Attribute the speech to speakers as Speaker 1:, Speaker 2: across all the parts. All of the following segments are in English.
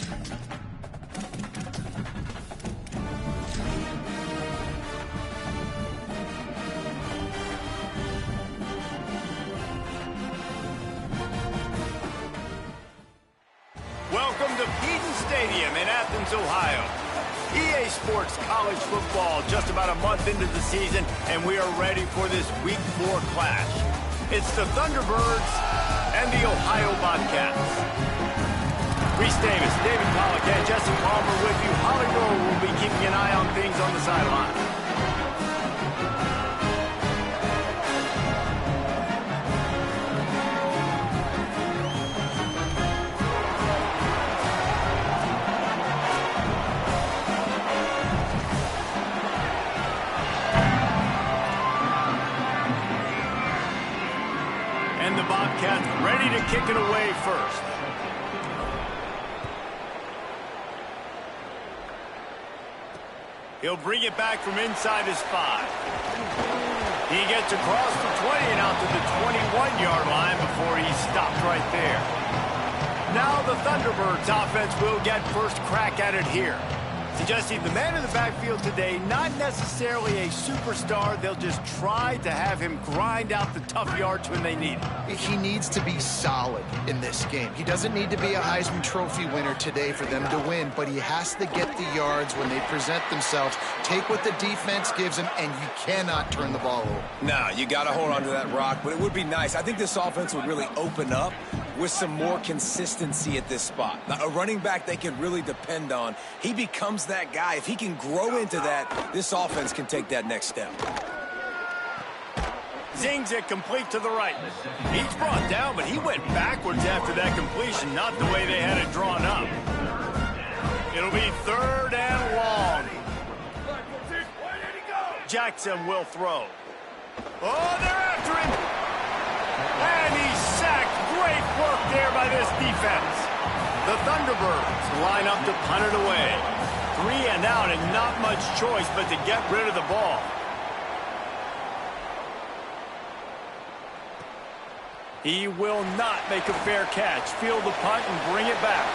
Speaker 1: Welcome to Peden Stadium in Athens, Ohio. EA Sports College Football just about a month into the season, and we are ready for this Week 4 clash. It's the Thunderbirds and the Ohio Bobcats. Reese Davis, David Pollock, and Jesse Palmer with you. Holly Rowe will be keeping an eye on things on the sideline. And the Bobcats ready to kick it away first. He'll bring it back from inside his 5. He gets across the 20 and out to the 21-yard line before he's stopped right there. Now the Thunderbirds offense will get first crack at it here. So Jesse, the man in the backfield today, not necessarily a superstar. They'll just try to have him grind out the tough yards when they need it.
Speaker 2: He needs to be solid in this game. He doesn't need to be a Heisman Trophy winner today for them to win, but he has to get the yards when they present themselves. Take what the defense gives him, and you cannot turn the ball over.
Speaker 3: No, you got to hold on to that rock, but it would be nice. I think this offense would really open up with some more consistency at this spot. Now, a running back they can really depend on. He becomes that guy. If he can grow into that, this offense can take that next step.
Speaker 1: Zings it complete to the right. He's brought down, but he went backwards after that completion, not the way they had it drawn up. It'll be 3rd and long. Jackson will throw. Oh, they're after him. And he's sacked. Great work there by this defense. The Thunderbirds line up to punt it away. 3 and out and not much choice but to get rid of the ball. He will not make a fair catch. Field the punt and bring it back.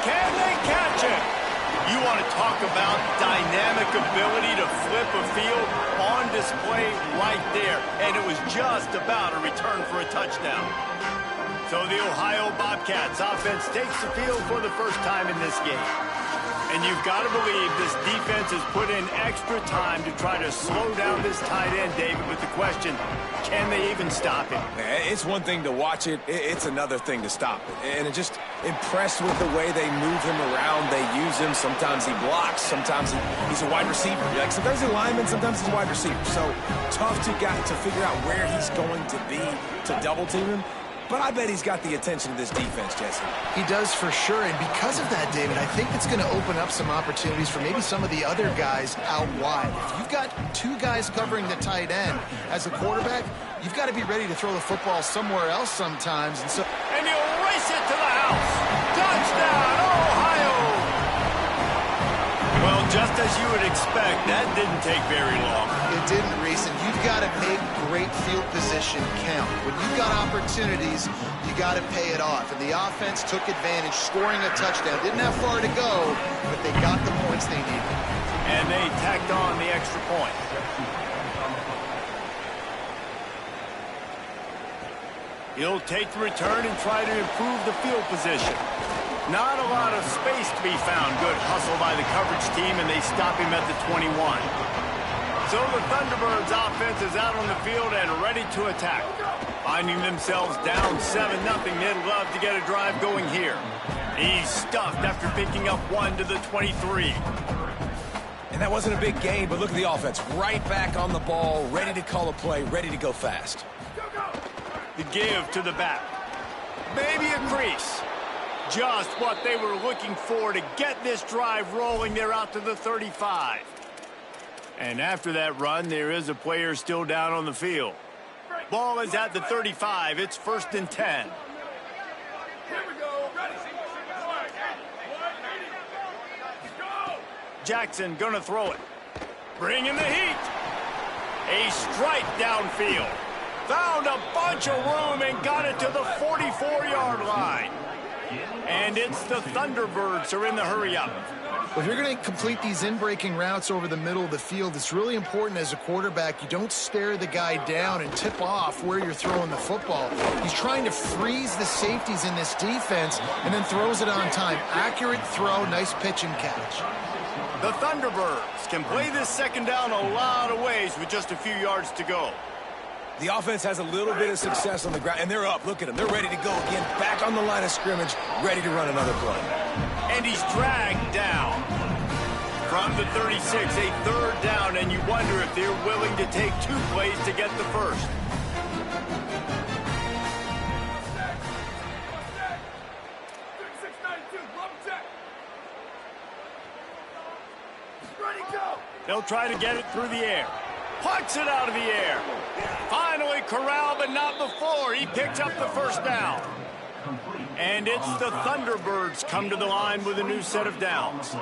Speaker 1: Can they catch it? You want to talk about dynamic ability to flip a field on display right there. And it was just about a return for a touchdown. So the Ohio Bobcats offense takes the field for the first time in this game. And you've got to believe this defense has put in extra time to try to slow down this tight end, David, with the question, can they even stop him?
Speaker 3: It's one thing to watch it. It's another thing to stop it. And it just impressed with the way they move him around. They use him. Sometimes he blocks. Sometimes he's a wide receiver. Like sometimes he's a lineman. Sometimes he's a wide receiver. So tough to figure out where he's going to be to double team him. But I bet he's got the attention of this defense, Jesse.
Speaker 2: He does for sure, and because of that, David, I think it's going to open up some opportunities for maybe some of the other guys out wide. If you've got 2 guys covering the tight end as a quarterback, you've got to be ready to throw the football somewhere else sometimes. And
Speaker 1: he'll race it to the house. Touchdown, Ohio! Well, just as you would expect, that didn't take very long.
Speaker 2: It didn't, Reese, and you've got to make great field position count. When you've got opportunities, you got to pay it off. And the offense took advantage, scoring a touchdown. Didn't have far to go, but they got the points they needed.
Speaker 1: And they tacked on the extra point. He'll take the return and try to improve the field position. Not a lot of space to be found. Good hustle by the coverage team, and they stop him at the 21. So the Thunderbirds offense is out on the field and ready to attack. Finding themselves down 7-0, they'd love to get a drive going here. He's stuffed after picking up 1 to the 23.
Speaker 3: And that wasn't a big gain, but look at the offense. Right back on the ball, ready to call a play, ready to go fast.
Speaker 1: The give to the back. Maybe a crease. Just what they were looking for to get this drive rolling. They're out to the 35. And after that run, there is a player still down on the field. Ball is at the 35. It's 1st and 10. Jackson gonna throw it. Bring in the heat. A strike downfield. Found a bunch of room and got it to the 44-yard line. And it's the Thunderbirds who are in the hurry-up.
Speaker 2: If you're going to complete these in-breaking routes over the middle of the field, it's really important as a quarterback you don't stare the guy down and tip off where you're throwing the football. He's trying to freeze the safeties in this defense and then throws it on time. Accurate throw, nice pitch and catch.
Speaker 1: The Thunderbirds can play this second down a lot of ways with just a few yards to go.
Speaker 3: The offense has a little bit of success on the ground, and they're up. Look at them. They're ready to go again. Back on the line of scrimmage, ready to run another play.
Speaker 1: And he's dragged down. From the 36, a third down, and you wonder if they're willing to take 2 plays to get the first. They'll try to get it through the air. Puts it out of the air. Finally corralled, but not before. He picks up the first down. And it's the Thunderbirds come to the line with a new set of downs.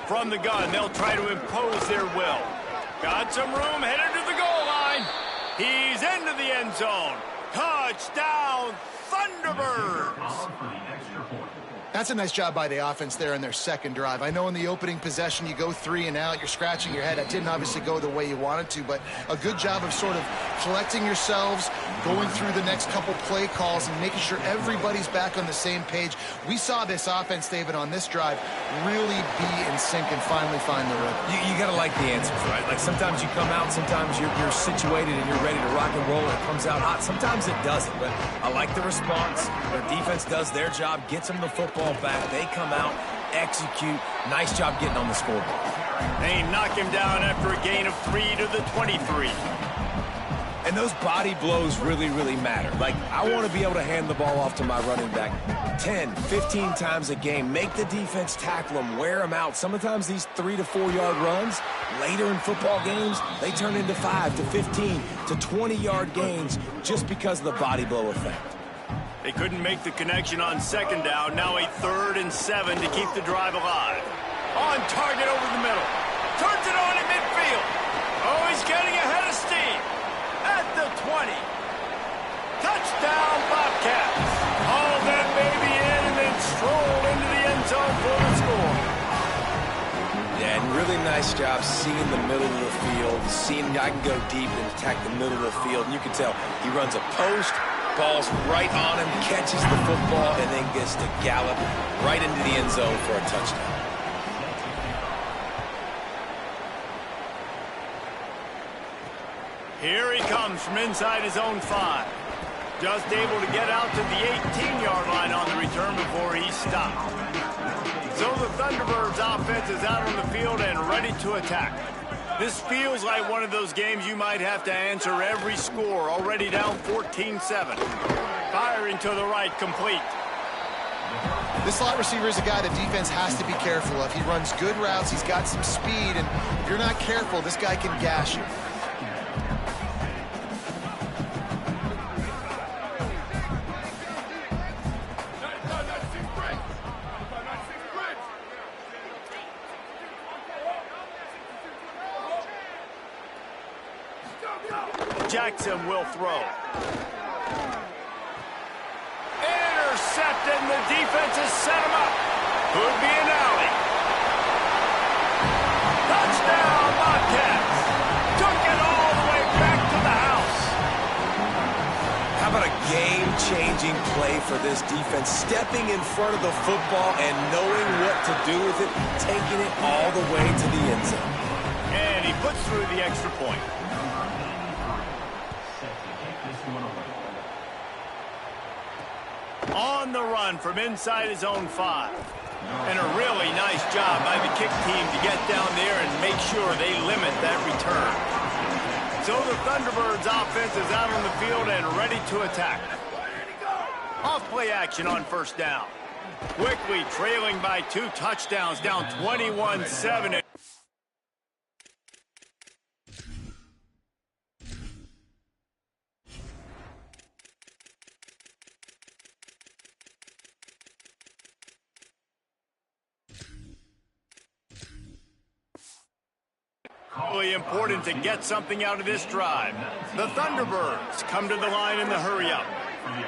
Speaker 1: From the gun, they'll try to impose their will. Got some room, headed to the goal line. He's into the end zone. Touchdown, Thunderbirds!
Speaker 2: That's a nice job by the offense there in their second drive. I know in the opening possession you go 3 and out, you're scratching your head. That didn't obviously go the way you wanted to, but a good job of sort of collecting yourselves, going through the next couple play calls and making sure everybody's back on the same page. We saw this offense, David, on this drive really be in sync and finally find the rhythm.
Speaker 3: You got to like the answers, right? Like sometimes you come out, sometimes you're situated and you're ready to rock and roll and it comes out hot. Sometimes it doesn't, but I like the response. Their defense does their job, gets them the football back. They come out, execute. Nice job getting on the scoreboard.
Speaker 1: They knock him down after a gain of 3 to the 23.
Speaker 3: And those body blows really, really matter. Like, I want to be able to hand the ball off to my running back 10, 15 times a game. Make the defense tackle them, wear them out. Sometimes these 3 to 4 yard runs, later in football games, they turn into 5 to 15 to 20 yard gains just because of the body blow effect.
Speaker 1: They couldn't make the connection on second down. Now a 3rd and 7 to keep the drive alive. On target over the middle. Turns it on at midfield. Oh, he's getting ahead of steam. At the 20. Touchdown, Bobcats. Haul that baby in and then stroll into the end zone for the score.
Speaker 3: Yeah, and really nice job seeing the middle of the field, seeing I can go deep and attack the middle of the field. And you can tell he runs a post, ball's right on him, catches the football, and then gets to gallop right into the end zone for a touchdown.
Speaker 1: Here he comes from inside his own 5. Just able to get out to the 18-yard line on the return before he stopped. So the Thunderbirds offense is out on the field and ready to attack. This feels like one of those games you might have to answer every score. Already down 14-7. Firing to the right, complete.
Speaker 2: This slot receiver is a guy the defense has to be careful of. He runs good routes, he's got some speed, and if you're not careful, this guy can gash you.
Speaker 1: Jackson will throw. Intercepted, and the defense has set him up. Could be an alley. Touchdown, Bobcats. Took it all the way back to the house.
Speaker 3: How about a game-changing play for this defense? Stepping in front of the football and knowing what to do with it, taking it all the way to the end zone.
Speaker 1: And he puts through the extra point. On the run from inside his own 5. And a really nice job by the kick team to get down there and make sure they limit that return. So the Thunderbirds offense is out on the field and ready to attack. Off play action on first down. Quickly trailing by 2 touchdowns, down 21-7. really important to get something out of this drive. The Thunderbirds come to the line in the hurry-up.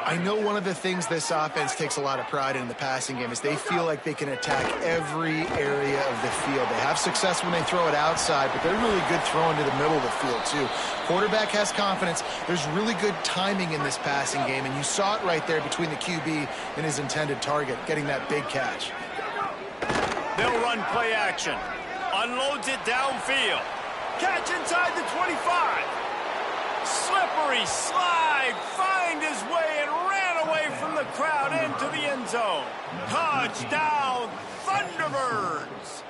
Speaker 2: I know one of the things this offense takes a lot of pride in the passing game is they feel like they can attack every area of the field. They have success when they throw it outside, but they're really good throwing to the middle of the field too. Quarterback has confidence. There's really good timing in this passing game, and you saw it right there between the QB and his intended target, getting that big catch.
Speaker 1: They'll run play action. Unloads it downfield. Catch inside the 25. Slippery slide, find his way and ran away from the crowd into the end zone. Touchdown, Thunderbirds!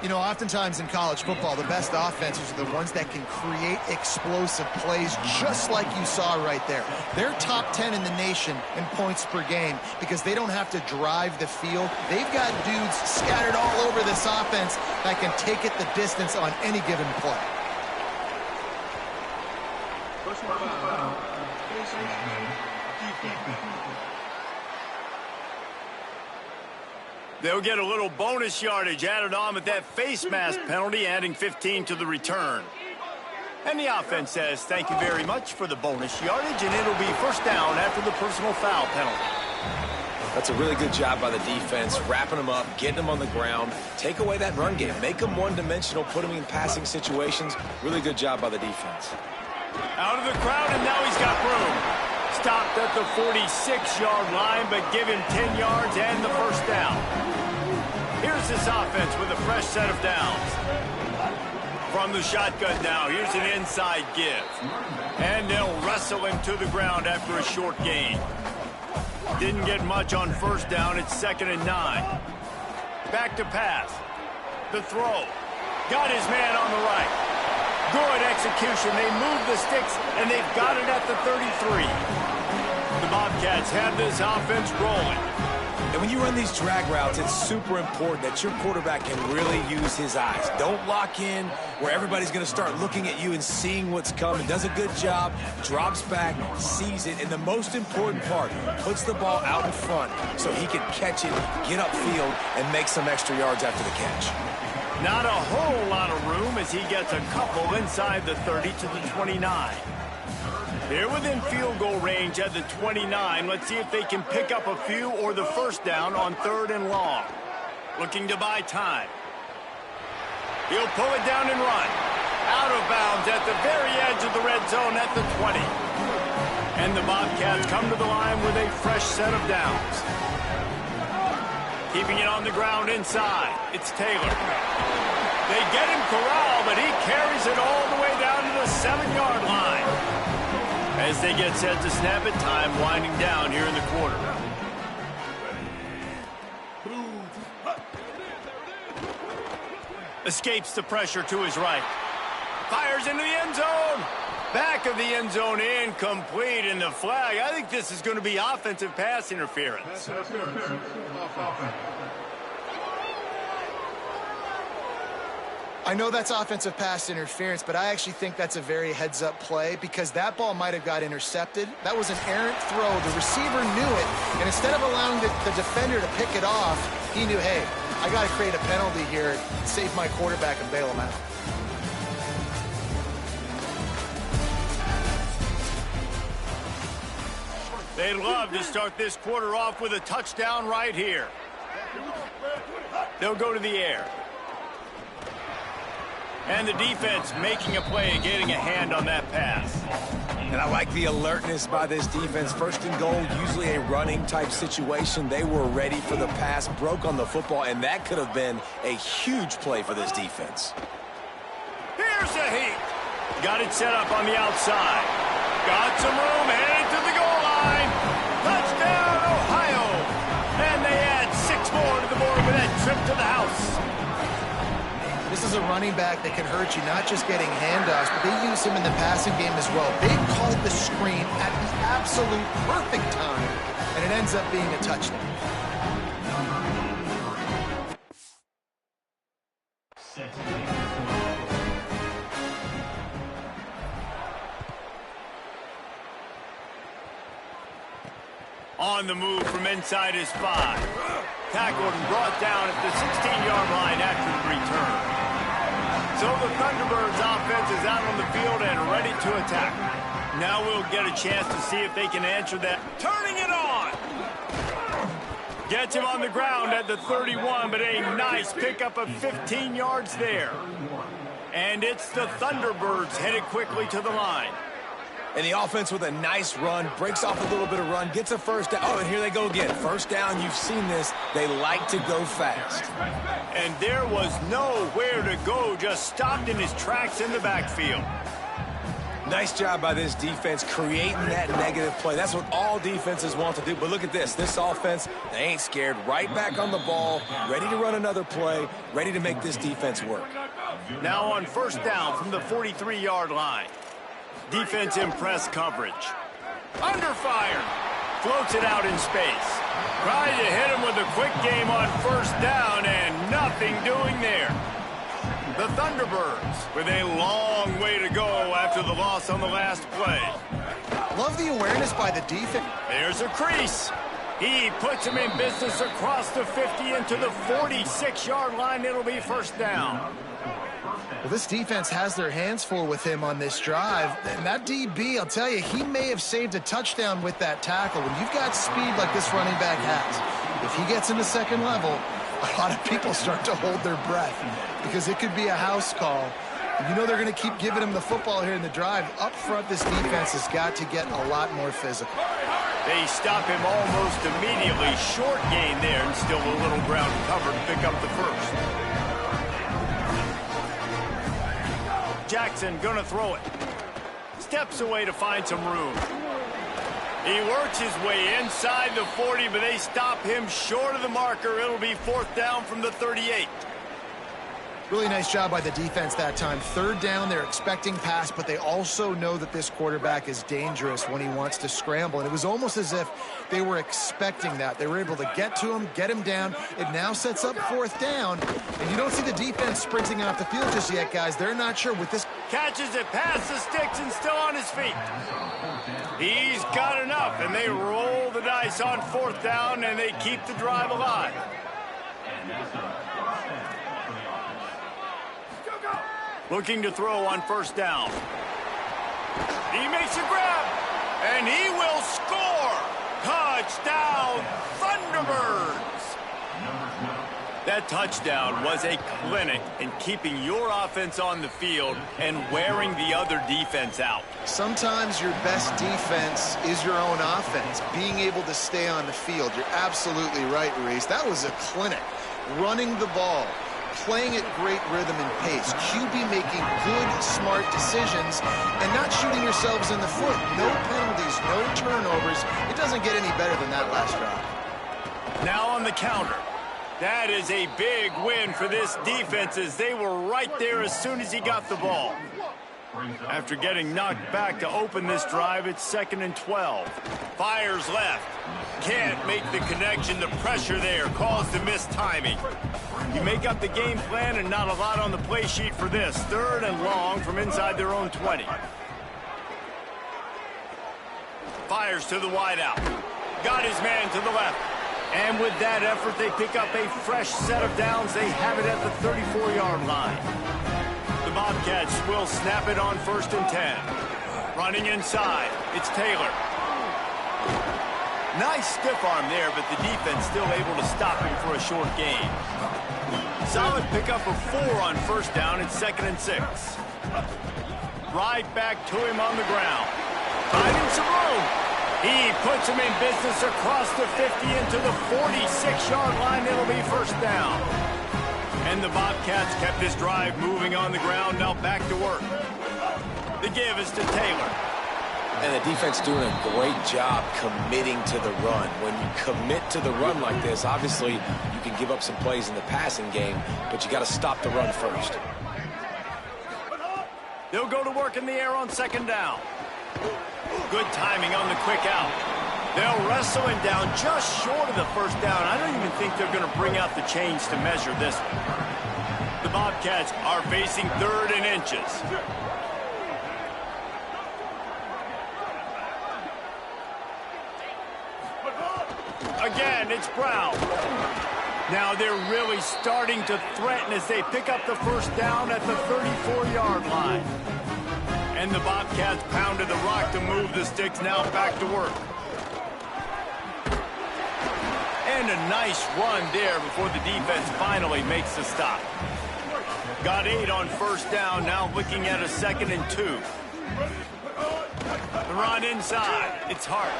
Speaker 2: You know, oftentimes in college football, the best offenses are the ones that can create explosive plays just like you saw right there. They're top 10 in the nation in points per game because they don't have to drive the field. They've got dudes scattered all over this offense that can take it the distance on any given play.
Speaker 1: They'll get a little bonus yardage added on with that face mask penalty, adding 15 to the return. And the offense says thank you very much for the bonus yardage, and it'll be first down after the personal foul penalty.
Speaker 3: That's a really good job by the defense, wrapping them up, getting them on the ground, take away that run game, make them one-dimensional, put them in passing situations. Really good job by the defense.
Speaker 1: Out of the crowd, and now he's got room. Stopped at the 46-yard line, but give him 10 yards and the first down. Here's this offense with a fresh set of downs. From the shotgun now, here's an inside give. And they'll wrestle him to the ground after a short gain. Didn't get much on first down. It's 2nd and 9. Back to pass. The throw. Got his man on the right. Good execution. They move the sticks, and they've got it at the 33. The Bobcats have this offense rolling.
Speaker 3: And when you run these drag routes, it's super important that your quarterback can really use his eyes. Don't lock in where everybody's going to start looking at you and seeing what's coming. Does a good job, drops back, sees it, and the most important part, puts the ball out in front so he can catch it, get upfield, and make some extra yards after the catch.
Speaker 1: Not a whole lot of room as he gets a couple inside the 30 to the 29. They're within field goal range at the 29. Let's see if they can pick up a few or the first down on 3rd and long. Looking to buy time. He'll pull it down and run. Out of bounds at the very edge of the red zone at the 20. And the Bobcats come to the line with a fresh set of downs. Keeping it on the ground inside. It's Taylor. They get him corralled, but he carries it all the way down to the 7-yard line. As they get set to snap it, time winding down here in the quarter. Escapes the pressure to his right. Fires into the end zone. Back of the end zone, incomplete, and the flag. I think this is going to be offensive pass interference.
Speaker 2: I know that's offensive pass interference, but I actually think that's a very heads-up play because that ball might have got intercepted. That was an errant throw. The receiver knew it, and instead of allowing the defender to pick it off, he knew, hey, I got to create a penalty here, save my quarterback, and bail him out.
Speaker 1: They'd love to start this quarter off with a touchdown right here. They'll go to the air. And the defense making a play and getting a hand on that pass.
Speaker 3: And I like the alertness by this defense. 1st and goal, usually a running type situation. They were ready for the pass, broke on the football, and that could have been a huge play for this defense.
Speaker 1: Here's a heat. Got it set up on the outside. Got some room, headed to the goal line. Touchdown, Ohio. And they add 6 more to the board with that trip to the house.
Speaker 2: This is a running back that can hurt you, not just getting handoffs, but they use him in the passing game as well. They called the screen at the absolute perfect time, and it ends up being a touchdown.
Speaker 1: On the move from inside his 5. Tackled and brought down at the 16-yard line after the return. So the Thunderbirds offense is out on the field and ready to attack. Now we'll get a chance to see if they can answer that. Turning it on! Gets him on the ground at the 31, but a nice pickup of 15 yards there. And it's the Thunderbirds headed quickly to the line.
Speaker 3: And the offense with a nice run, breaks off a little bit of run, gets a first down. Oh, and here they go again. First down, you've seen this. They like to go fast.
Speaker 1: And there was nowhere to go, just stopped in his tracks in the backfield.
Speaker 3: Nice job by this defense creating that negative play. That's what all defenses want to do. But look at this. This offense, they ain't scared. Right back on the ball, ready to run another play, ready to make this defense work.
Speaker 1: Now on first down from the 43-yard line. Defense in press coverage. Under fire. Floats it out in space. Trying to hit him with a quick game on first down and nothing doing there. The Thunderbirds with a long way to go after the loss on the last play.
Speaker 2: Love the awareness by the defense.
Speaker 1: There's a crease. He puts him in business across the 50 into the 46-yard line. It'll be first down.
Speaker 2: Well, this defense has their hands full with him on this drive. And that DB, I'll tell you, he may have saved a touchdown with that tackle. When you've got speed like this running back has, if he gets into second level, a lot of people start to hold their breath because it could be a house call. You know they're going to keep giving him the football here in the drive. Up front, this defense has got to get a lot more physical.
Speaker 1: They stop him almost immediately. Short gain there and still a little ground cover to pick up the first. Jackson gonna throw it. Steps away to find some room. He works his way inside the 40, but they stop him short of the marker. It'll be fourth down from the 38.
Speaker 2: Really nice job by the defense that time. Third down, they're expecting pass, but they also know that this quarterback is dangerous when he wants to scramble. And it was almost as if they were expecting that. They were able to get to him, get him down. It now sets up fourth down. And you don't see the defense sprinting off the field just yet, guys. They're not sure with this.
Speaker 1: Catches it past the sticks and still on his feet. He's got enough, and they roll the dice on fourth down, and they keep the drive alive. Looking to throw on first down. He makes a grab, and he will score. Touchdown, Thunderbirds. That touchdown was a clinic in keeping your offense on the field and wearing the other defense out.
Speaker 2: Sometimes your best defense is your own offense, being able to stay on the field. You're absolutely right, Reese. That was a clinic. Running the ball, playing at great rhythm and pace. QB making good, smart decisions and not shooting yourselves in the foot. No penalties, no turnovers. It doesn't get any better than that last drive.
Speaker 1: Now on the counter. That is a big win for this defense as they were right there as soon as he got the ball. After getting knocked back to open this drive, it's 2nd and 12. Fires left. Can't make the connection. The pressure there caused the missed timing. You make up the game plan and not a lot on the play sheet for this. 3rd and long from inside their own 20. Fires to the wideout. Got his man to the left. And with that effort, they pick up a fresh set of downs. They have it at the 34-yard line. The Bobcats will snap it on 1st and 10. Running inside, it's Taylor. Nice stiff arm there, but the defense still able to stop him for a short gain. Solid pickup of 4 on first down. It's 2nd and 6. Right back to him on the ground. Finding some room. He puts him in business across the 50 into the 46-yard line. It'll be first down. And the Bobcats kept this drive moving on the ground. Now back to work. The give is to Taylor.
Speaker 3: And the defense doing a great job committing to the run. When you commit to the run like this, obviously you can give up some plays in the passing game, but you got to stop the run first.
Speaker 1: They'll go to work in the air on 2nd down. Good timing on the quick out. They'll wrestle him down just short of the first down. I don't even think they're going to bring out the chains to measure this one. The Bobcats are facing 3rd and inches. Again, it's Brown. Now they're really starting to threaten as they pick up the first down at the 34-yard line. And the Bobcats pounded the rock to move the sticks, now back to work. And a nice run there before the defense finally makes the stop. Got 8 on first down, now looking at a 2nd and 2. The run inside, it's Hart.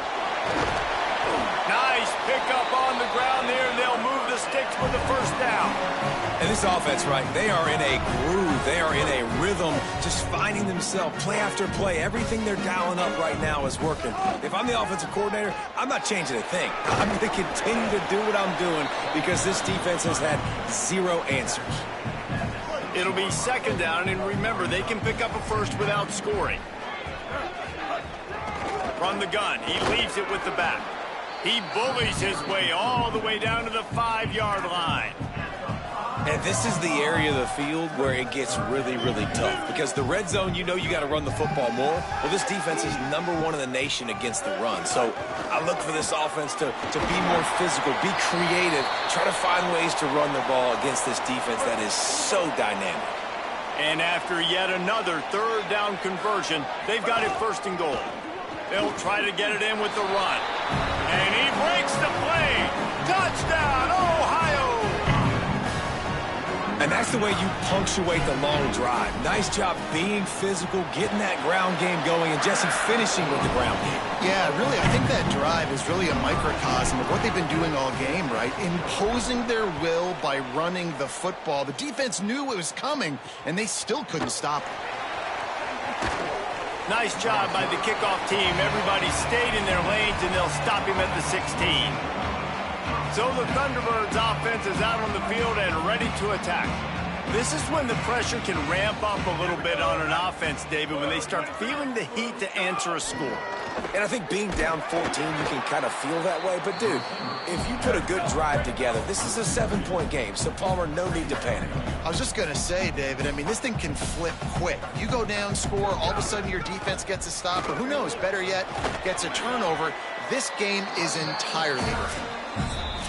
Speaker 1: Nice pickup on the ground there. They'll move the sticks for the first down.
Speaker 3: And this offense, right, they are in a groove. They are in a rhythm, just finding themselves play after play. Everything they're dialing up right now is working. If I'm the offensive coordinator, I'm not changing a thing. I'm going to continue to do what I'm doing because this defense has had 0 answers.
Speaker 1: It'll be 2nd down, and remember, they can pick up a first without scoring. From the gun, he leaves it with the back. He bullies his way all the way down to the 5-yard line.
Speaker 3: And this is the area of the field where it gets really, really tough. Because the red zone, you know you got to run the football more. Well, this defense is #1 in the nation against the run. So I look for this offense to be more physical, be creative, try to find ways to run the ball against this defense that is so dynamic.
Speaker 1: And after yet another 3rd down conversion, they've got it 1st and goal. They'll try to get it in with the run. And he breaks the play. Touchdown, Ohio!
Speaker 3: And that's the way you punctuate the long drive. Nice job being physical, getting that ground game going, and Jesse finishing with the ground game.
Speaker 2: Yeah, really, I think that drive is really a microcosm of what they've been doing all game, right? Imposing their will by running the football. The defense knew it was coming, and they still couldn't stop it.
Speaker 1: Nice job by the kickoff team. Everybody stayed in their lanes, and they'll stop him at the 16. So the Thunderbirds offense is out on the field and ready to attack. This is when the pressure can ramp up a little bit on an offense, David, when they start feeling the heat to answer a score.
Speaker 3: And I think being down 14, you can kind of feel that way. But, dude, if you put a good drive together, this is a 7-point game. So, Palmer, no need to panic.
Speaker 2: I was just going to say, David, I mean, this thing can flip quick. You go down, score, all of a sudden your defense gets a stop, or who knows, better yet, gets a turnover. This game is entirely different.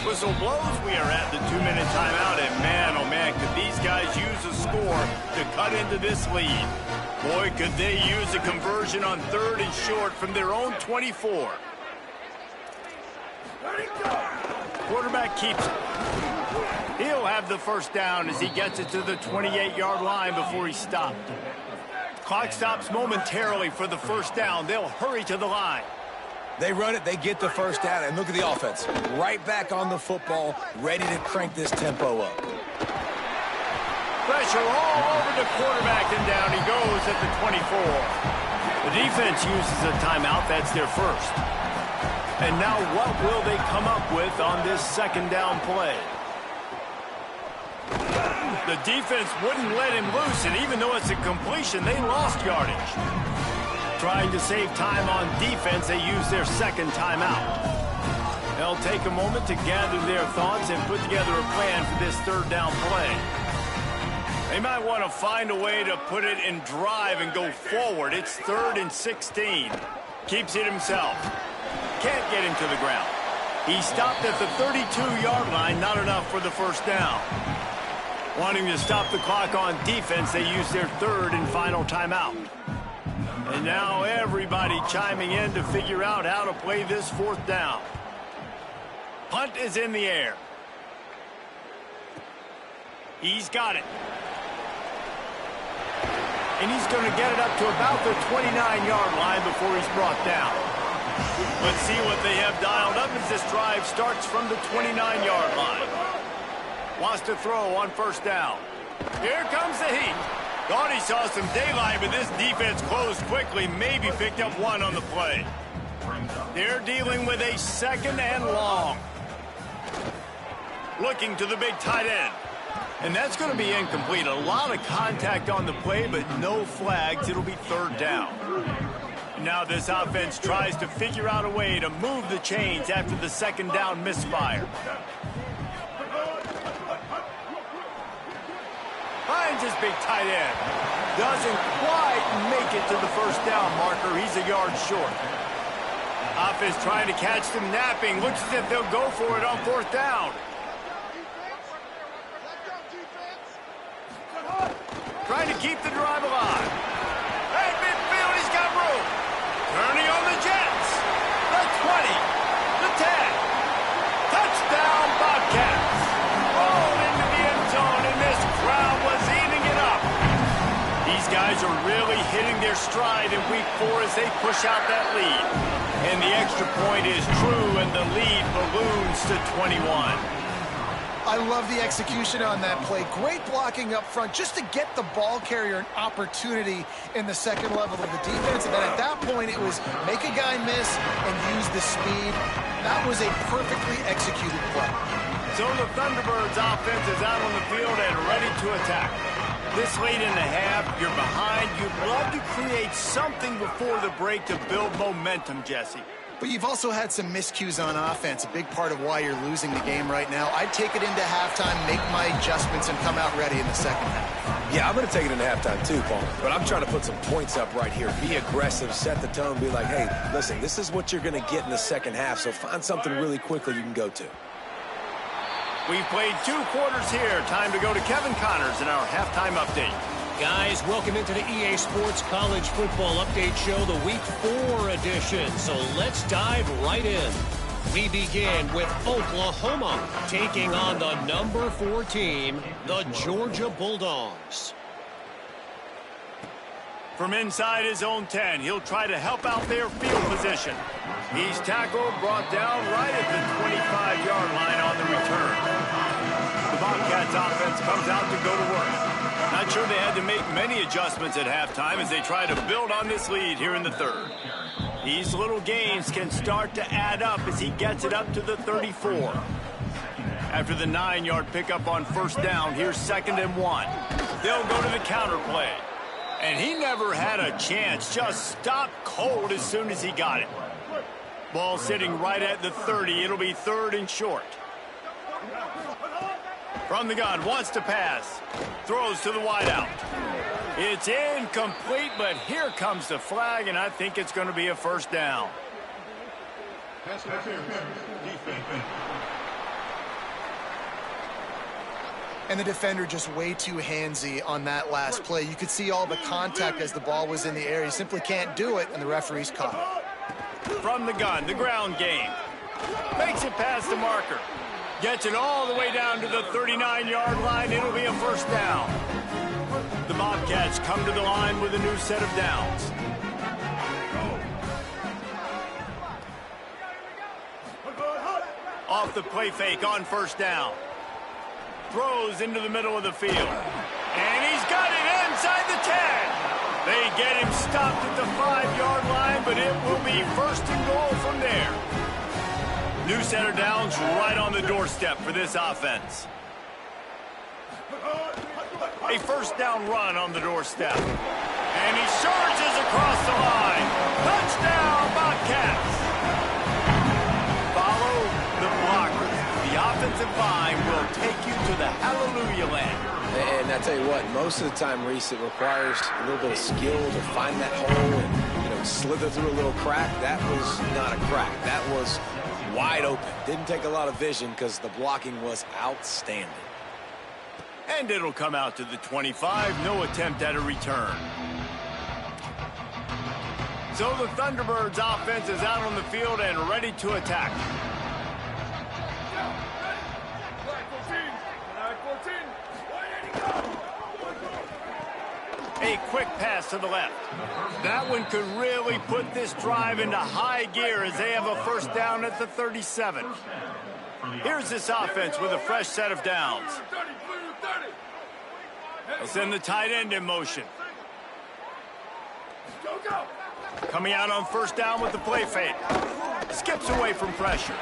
Speaker 1: Whistle blows. We are at the 2-minute timeout, and man, oh man, could these guys use a score to cut into this lead. Boy, could they use a conversion on 3rd and short from their own 24. Quarterback keeps it. He'll have the first down as he gets it to the 28-yard line before he's stopped. Clock stops momentarily for the first down. They'll hurry to the line.
Speaker 3: They run it, they get the first down, and look at the offense. Right back on the football, ready to crank this tempo up.
Speaker 1: Pressure all over the quarterback, and down he goes at the 24. The defense uses a timeout. That's their first. And now what will they come up with on this 2nd down play? The defense wouldn't let him loose, and even though it's a completion, they lost yardage. Trying to save time on defense, they use their 2nd timeout. They'll take a moment to gather their thoughts and put together a plan for this 3rd down play. They might want to find a way to put it in drive and go forward. It's 3rd and 16. Keeps it himself. Can't get him to the ground. He stopped at the 32-yard line, not enough for the first down. Wanting to stop the clock on defense, they use their 3rd and final timeout. And now everybody chiming in to figure out how to play this 4th down. Punt is in the air. He's got it. And he's going to get it up to about the 29-yard line before he's brought down. Let's see what they have dialed up as this drive starts from the 29-yard line. Wants to throw on first down. Here comes the heat. Thought he saw some daylight, but this defense closed quickly, maybe picked up 1 on the play. They're dealing with a 2nd and long. Looking to the big tight end. And that's going to be incomplete. A lot of contact on the play, but no flags. It'll be 3rd down. Now this offense tries to figure out a way to move the chains after the 2nd down misfire. Finds his big tight end. Doesn't quite make it to the first down marker. He's a yard short. Offense trying to catch them napping. Looks as if they'll go for it on 4th down. keep the drive alive. At midfield, he's got room. Turning on the Jets. The 20. The 10. Touchdown, Bobcats. Rolled into the end zone, and this crowd was eating it up. These guys are really hitting their stride in week 4 as they push out that lead. And the extra point is true, and the lead balloons to 21.
Speaker 2: I love the execution on that play. Great blocking up front just to get the ball carrier an opportunity in the second level of the defense. And then at that point, it was make a guy miss and use the speed. That was a perfectly executed play.
Speaker 1: So the Thunderbirds offense is out on the field and ready to attack. This late in the half, you're behind. You'd love to create something before the break to build momentum, Jesse.
Speaker 2: But you've also had some miscues on offense, a big part of why you're losing the game right now. I'd take it into halftime, make my adjustments, and come out ready in the second half.
Speaker 3: Yeah, I'm going to take it into halftime too, Paul. But I'm trying to put some points up right here. Be aggressive, set the tone, be like, hey, listen, this is what you're going to get in the second half, so find something really quickly you can go to.
Speaker 1: We've played 2 quarters here. Time to go to Kevin Connors in our halftime update.
Speaker 4: Guys, welcome into the EA Sports College Football Update Show, the Week 4 edition. So let's dive right in. We begin with Oklahoma taking on the number 4 team, the Georgia Bulldogs.
Speaker 1: From inside his own 10, he'll try to help out their field position. He's tackled, brought down right at the 25-yard line on the return. The Bobcats offense comes out to go to work. Not sure they had to make many adjustments at halftime as they try to build on this lead here in the third. These little gains can start to add up as he gets it up to the 34. After the 9-yard pickup on first down, here's 2nd and 1. They'll go to the counter play. And he never had a chance, just stopped cold as soon as he got it. Ball sitting right at the 30. It'll be 3rd and short. From the gun, wants to pass. Throws to the wideout. It's incomplete, but here comes the flag, and I think it's going to be a first down.
Speaker 2: And the defender just way too handsy on that last play. You could see all the contact as the ball was in the air. He simply can't do it, and the referee's caught it.
Speaker 1: From the gun, the ground game. Makes it past the marker. Gets it all the way down to the 39-yard line. It'll be a first down. The Bobcats come to the line with a new set of downs. Off the play fake on first down. Throws into the middle of the field. And he's got it inside the 10. They get him stopped at the 5-yard line, but it will be 1st and goal from there. New set of downs right on the doorstep for this offense. A first down run on the doorstep. And he charges across the line. Touchdown, Bobcats. Follow the blockers. The offensive line will take you to the hallelujah land.
Speaker 3: And I tell you what, most of the time, Reese, it requires a little bit of skill to find that hole and, slither through a little crack. That was not a crack. That was wide open. Didn't take a lot of vision because the blocking was outstanding.
Speaker 1: And it'll come out to the 25. No attempt at a return. So the Thunderbirds offense is out on the field and ready to attack. A quick pass to the left. That one could really put this drive into high gear as they have a first down at the 37. Here's this offense with a fresh set of downs. They'll send the tight end in motion. Coming out on first down with the play fake. Skips away from pressure.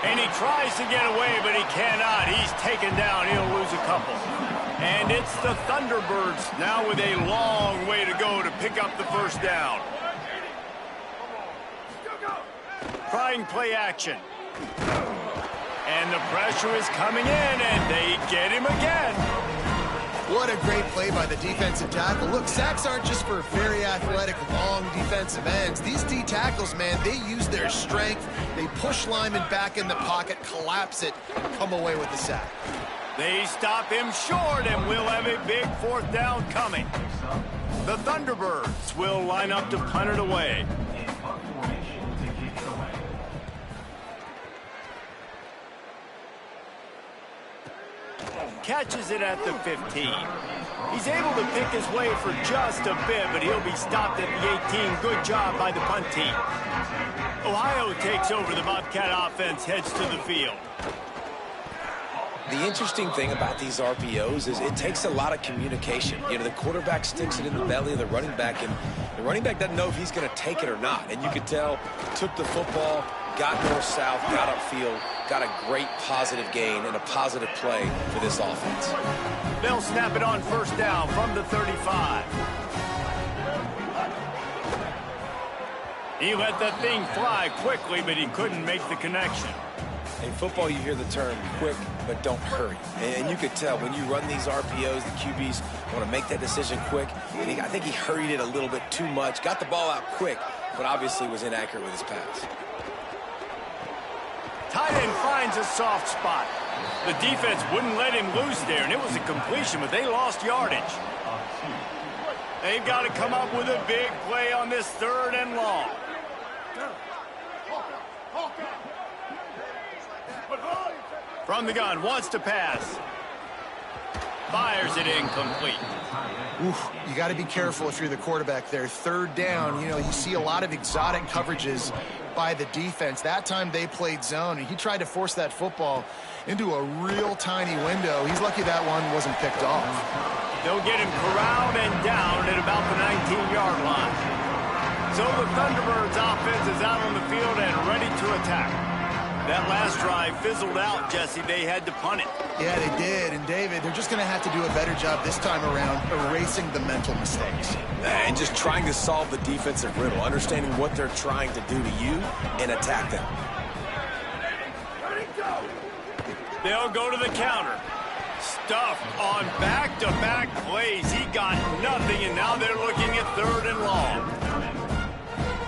Speaker 1: And he tries to get away, but he cannot. He's taken down. He'll lose a couple. And it's the Thunderbirds now with a long way to go to pick up the first down. Trying play action. And the pressure is coming in, and they get him again.
Speaker 2: What a great play by the defensive tackle. Look, sacks aren't just for very athletic, long defensive ends. These D tackles, man, they use their strength. They push linemen back in the pocket, collapse it, and come away with the sack.
Speaker 1: They stop him short, and we'll have a big fourth down coming. The Thunderbirds will line up to punt it away. Catches it at the 15. He's able to pick his way for just a bit, but he'll be stopped at the 18. Good job by the punt team. Ohio takes over. The Bobcat offense heads to the field.
Speaker 3: The interesting thing about these RPOs is it takes a lot of communication. You know, the quarterback sticks it in the belly of the running back, and the running back doesn't know if he's going to take it or not. And you could tell, took the football, got north-south, got upfield, got a great positive gain and a positive play for this offense.
Speaker 1: They'll snap it on first down from the 35. He let that thing fly quickly, but he couldn't make the connection.
Speaker 3: In football, you hear the term quick, but don't hurry. And you could tell when you run these RPOs, the QBs want to make that decision quick. And I think he hurried it a little bit too much, got the ball out quick, but obviously was inaccurate with his pass.
Speaker 1: Tight end finds a soft spot. The defense wouldn't let him loose there, and it was a completion, but they lost yardage. They've got to come up with a big play on this 3rd and long. From the gun, wants to pass. Fires it incomplete.
Speaker 2: Oof, you got to be careful if you're the quarterback there. 3rd down, you know, you see a lot of exotic coverages by the defense. That time they played zone, and he tried to force that football into a real tiny window. He's lucky that one wasn't picked off.
Speaker 1: They'll get him corralled and down at about the 19-yard line. So the Thunderbirds offense is out on the field and ready to attack. That last drive fizzled out, Jesse. They had to punt it.
Speaker 2: Yeah, they did. And, David, they're just going to have to do a better job this time around erasing the mental mistakes.
Speaker 3: And just trying to solve the defensive riddle, understanding what they're trying to do to you and attack them.
Speaker 1: They'll go to the counter. Stuffed on back-to-back plays. He got nothing, and now they're looking at 3rd and long.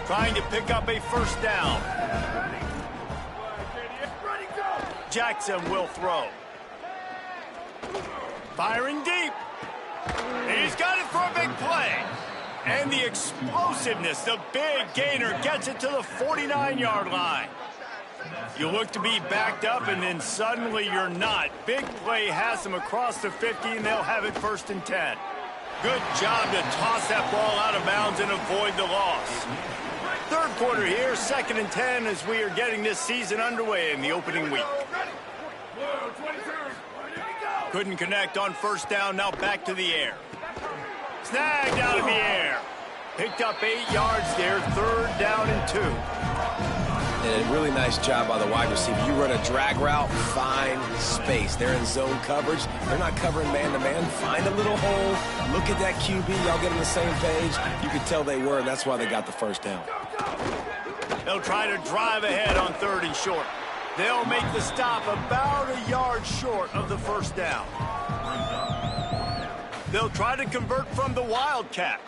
Speaker 1: Trying to pick up a first down. Jackson will throw. Firing deep. He's got it for a big play. And the explosiveness, the big gainer gets it to the 49-yard line. You look to be backed up, and then suddenly you're not. Big play has them across the 50, and they'll have it 1st and 10. Good job to toss that ball out of bounds and avoid the loss. 3rd quarter here, 2nd and 10 as we are getting this season underway in the opening week. Couldn't connect on first down, now back to the air. Snagged out of the air. Picked up 8 yards there, 3rd down and 2.
Speaker 3: And a really nice job by the wide receiver. You run a drag route, find space. They're in zone coverage. They're not covering man-to-man. Find a little hole. Look at that QB. Y'all get on the same page. You could tell they were, and that's why they got the first down.
Speaker 1: They'll try to drive ahead on 3rd and short. They'll make the stop about a yard short of the first down. They'll try to convert from the Wildcat.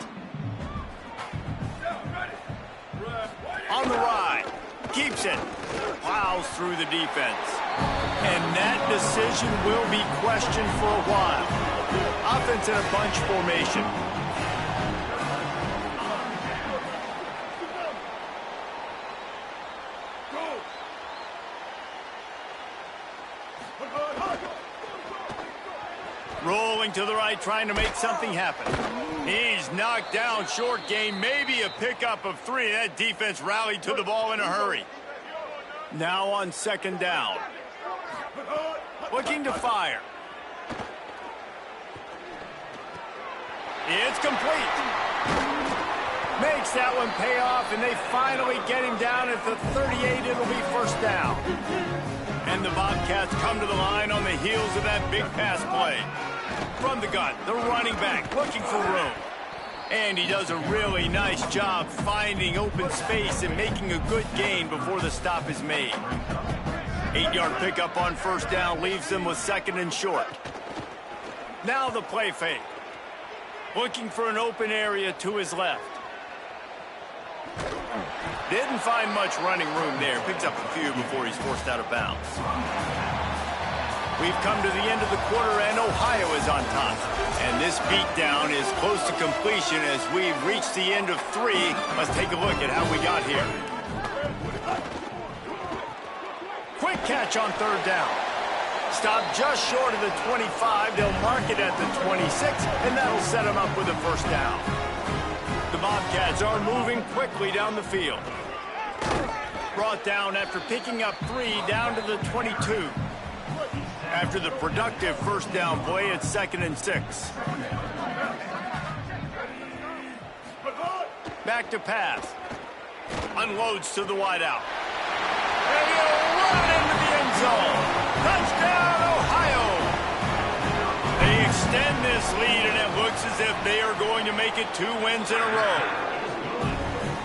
Speaker 1: On the ride. Keeps it. Plows through the defense. And that decision will be questioned for a while. Offense in a bunch formation. Rolling to the right, trying to make something happen. He's knocked down, short gain, maybe a pickup of 3. That defense rallied to the ball in a hurry. Now on 2nd down. Looking to fire. It's complete. Makes that one pay off, and they finally get him down at the 38. It'll be first down. And the Bobcats come to the line on the heels of that big pass play. From the gun, the running back looking for room. And he does a really nice job finding open space and making a good gain before the stop is made. 8-yard pickup on first down leaves them with 2nd and short. Now the play fake. Looking for an open area to his left. Didn't find much running room there. Picks up a few before he's forced out of bounds. We've come to the end of the quarter, and Ohio is on top. And this beatdown is close to completion as we've reached the end of 3. Let's take a look at how we got here. Quick catch on 3rd down. Stop just short of the 25. They'll mark it at the 26, and that'll set them up with a 1st down. The Bobcats are moving quickly down the field. Brought down after picking up 3 down to the 22. After the productive 1st down play, it's 2nd and 6. Back to pass. Unloads to the wideout. And he'll run into the end zone. Touchdown, Ohio! They extend this lead, and it looks as if they are going to make it 2 wins in a row.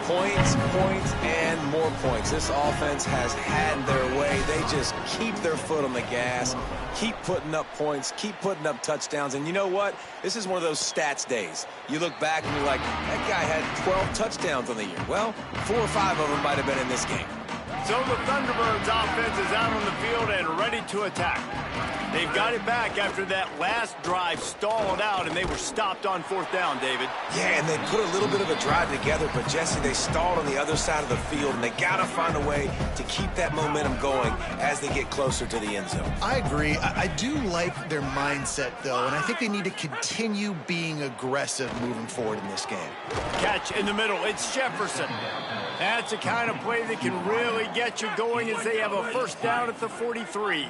Speaker 3: Points, points, and more points. This offense has had their way. They just keep their foot on the gas, keep putting up points, keep putting up touchdowns. And you know what? This is one of those stats days. You look back and you're like, that guy had 12 touchdowns on the year. Well, 4 or 5 of them might have been in this game.
Speaker 1: So the Thunderbirds offense is out on the field and ready to attack. They've got it back after that last drive stalled out, and they were stopped on 4th down, David.
Speaker 3: Yeah, and they put a little bit of a drive together, but, Jesse, they stalled on the other side of the field, and they got to find a way to keep that momentum going as they get closer to the end zone.
Speaker 2: I agree. I do like their mindset, though, and I think they need to continue being aggressive moving forward in this game.
Speaker 1: Catch in the middle. It's Jefferson. That's the kind of play that can really get you going as they have a 1st down at the 43.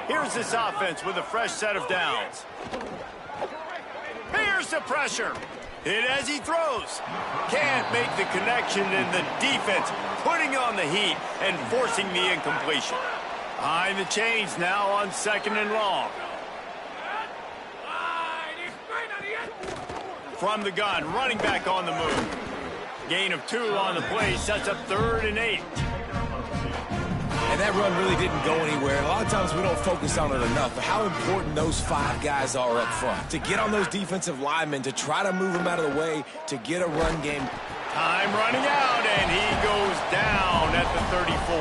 Speaker 1: Here's this offense with a fresh set of downs. Here's the pressure. Hit as he throws. Can't make the connection, and the defense putting on the heat and forcing the incompletion. Behind the chains now on 2nd and long. From the gun, running back on the move. Gain of 2 on the play sets up 3rd and 8.
Speaker 3: And that run really didn't go anywhere. A lot of times we don't focus on it enough, but how important those 5 guys are up front. To get on those defensive linemen, to try to move them out of the way, to get a run game.
Speaker 1: Time running out, and he goes down at the 34.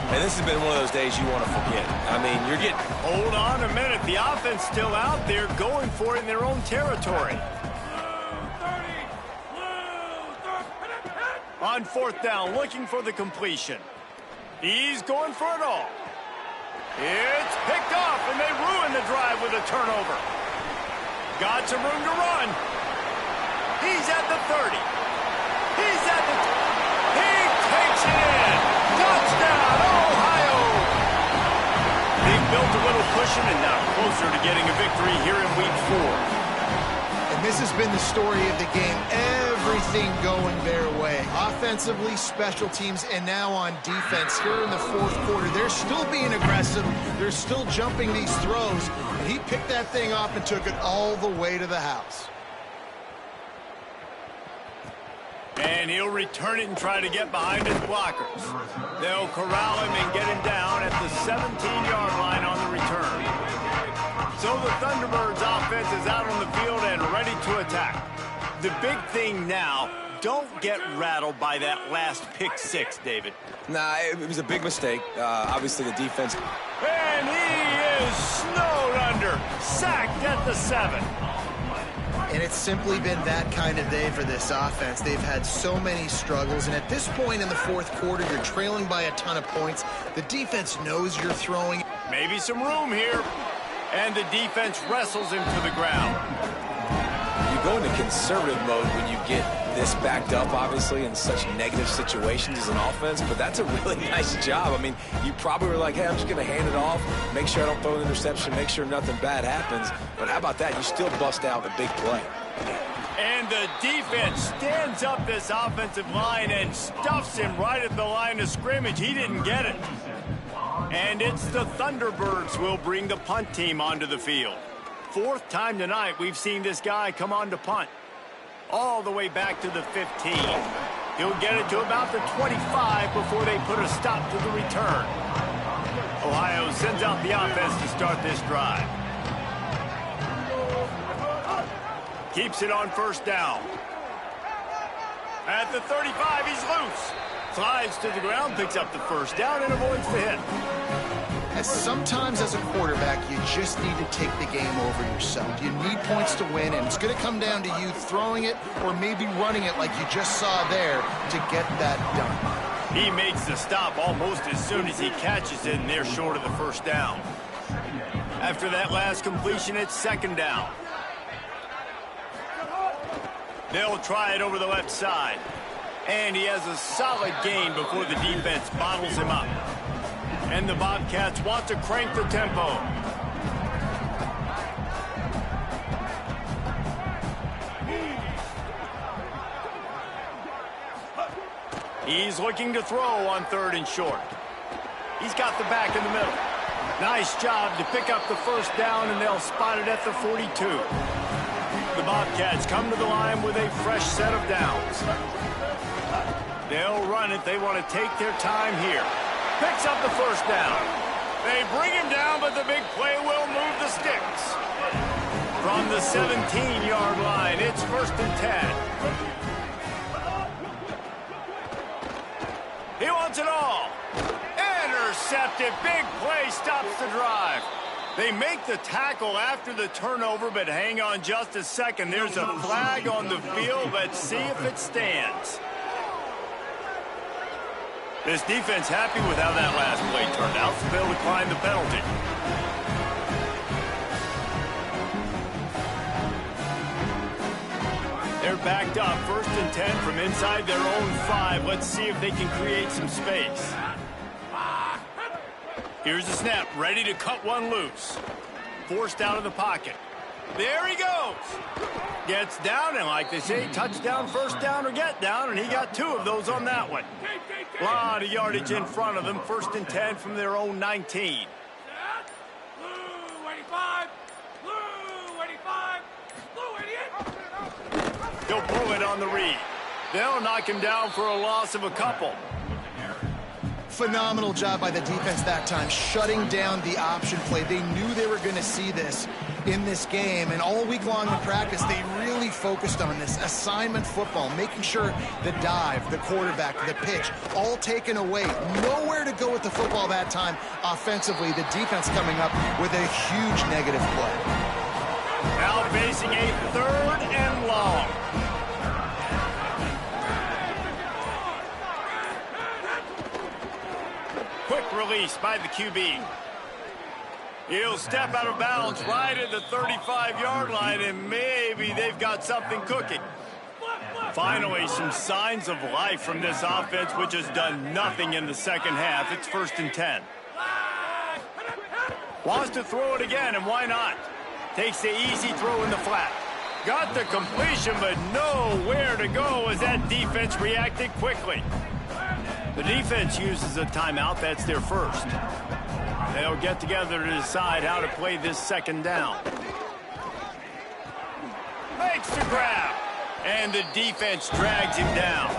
Speaker 3: And this has been one of those days you want to forget. I mean, you're getting...
Speaker 1: Hold on a minute. The offense still out there going for it in their own territory. On 4th down, looking for the completion. He's going for it all. It's picked off, and they ruin the drive with a turnover. Got some room to run. He's at the 30. He's at the... He takes it in. Touchdown, Ohio! They've built a little cushion and now closer to getting a victory here in Week 4.
Speaker 2: And this has been the story of the game. Everything going their way. Offensively, special teams, and now on defense. Here in the 4th quarter, they're still being aggressive. They're still jumping these throws. And he picked that thing off and took it all the way to the house.
Speaker 1: And he'll return it and try to get behind his blockers. They'll corral him and get him down at the 17-yard line on the return. So the Thunderbirds offense is out on the field and ready to attack. The big thing now, don't get rattled by that last pick 6, David.
Speaker 3: Nah, it was a big mistake. Obviously, the defense...
Speaker 1: And he is snowed under, sacked at the 7.
Speaker 2: And it's simply been that kind of day for this offense. They've had so many struggles, and at this point in the 4th quarter, you're trailing by a ton of points. The defense knows you're throwing.
Speaker 1: Maybe some room here. And the defense wrestles him to the ground.
Speaker 3: You go into conservative mode when you get this backed up, obviously, in such negative situations as an offense, but that's a really nice job. I mean, you probably were like, hey, I'm just going to hand it off, make sure I don't throw an interception, make sure nothing bad happens. But how about that? You still bust out the big play.
Speaker 1: And the defense stands up this offensive line and stuffs him right at the line of scrimmage. He didn't get it. And it's the Thunderbirds who will bring the punt team onto the field. 4th time tonight we've seen this guy come on to punt. All the way back to the 15. He'll get it to about the 25 before they put a stop to the return. Ohio sends out the offense to start this drive. Keeps it on 1st down. At the 35, he's loose. Slides to the ground, picks up the 1st down, and avoids the hit.
Speaker 2: Sometimes as a quarterback, you just need to take the game over yourself. You need points to win, and it's going to come down to you throwing it or maybe running it like you just saw there to get that done.
Speaker 1: He makes the stop almost as soon as he catches it, and they're short of the first down. After that last completion, it's second down. They'll try it over the left side. And he has a solid gain before the defense bottles him up. And the Bobcats want to crank the tempo. He's looking to throw on 3rd and short. He's got the back in the middle. Nice job to pick up the first down, and they'll spot it at the 42. The Bobcats come to the line with a fresh set of downs. They'll run it. They want to take their time here. Picks up the first down. They bring him down, but the big play will move the sticks. From the 17-yard line, it's 1st and 10. He wants it all. Intercepted. Big play stops the drive. They make the tackle after the turnover, but hang on just a second. There's a flag on the field. Let's see if it stands. This defense happy with how that last play turned out, so they'll decline the penalty. They're backed up, 1st and 10 from inside their own 5. Let's see if they can create some space. Here's the snap, ready to cut one loose. Forced out of the pocket. There he goes. Gets down, and like they say, touchdown, first down, or get down, and he got 2 of those on that one. A lot of yardage in front of them, 1st and 10 from their own 19. He'll pull it on the read. They'll knock him down for a loss of a couple.
Speaker 2: Phenomenal job by the defense that time, shutting down the option play. They knew they were going to see this in this game, and all week long in practice, they really focused on this assignment football, making sure the dive, the quarterback, the pitch, all taken away. Nowhere to go with the football that time offensively. The defense coming up with a huge negative play.
Speaker 1: Now facing a 3rd and long. Quick release by the QB. He'll step out of bounds right at the 35-yard line, and maybe they've got something cooking. Finally, some signs of life from this offense, which has done nothing in the second half. It's 1st and 10. Wants to throw it again, and why not? Takes the easy throw in the flat. Got the completion, but nowhere to go as that defense reacted quickly. The defense uses a timeout. That's their first. They'll get together to decide how to play this second down. Makes the grab. And the defense drags him down.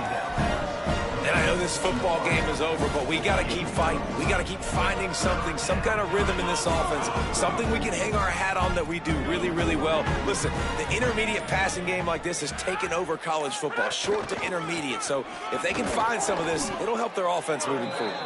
Speaker 3: And I know this football game is over, but we got to keep fighting. We got to keep finding something, some kind of rhythm in this offense, something we can hang our hat on that we do really, really well. Listen, the intermediate passing game like this has taken over college football, short to intermediate. So if they can find some of this, it'll help their offense moving forward.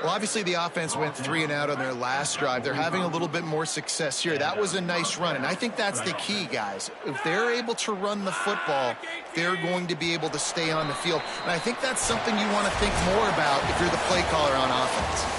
Speaker 2: Well, obviously the offense went 3 and out on their last drive. They're having a little bit more success here. That was a nice run, and I think that's the key, guys. If they're able to run the football, they're going to be able to stay on the field. And I think that's something you want to think more about if you're the play caller on offense.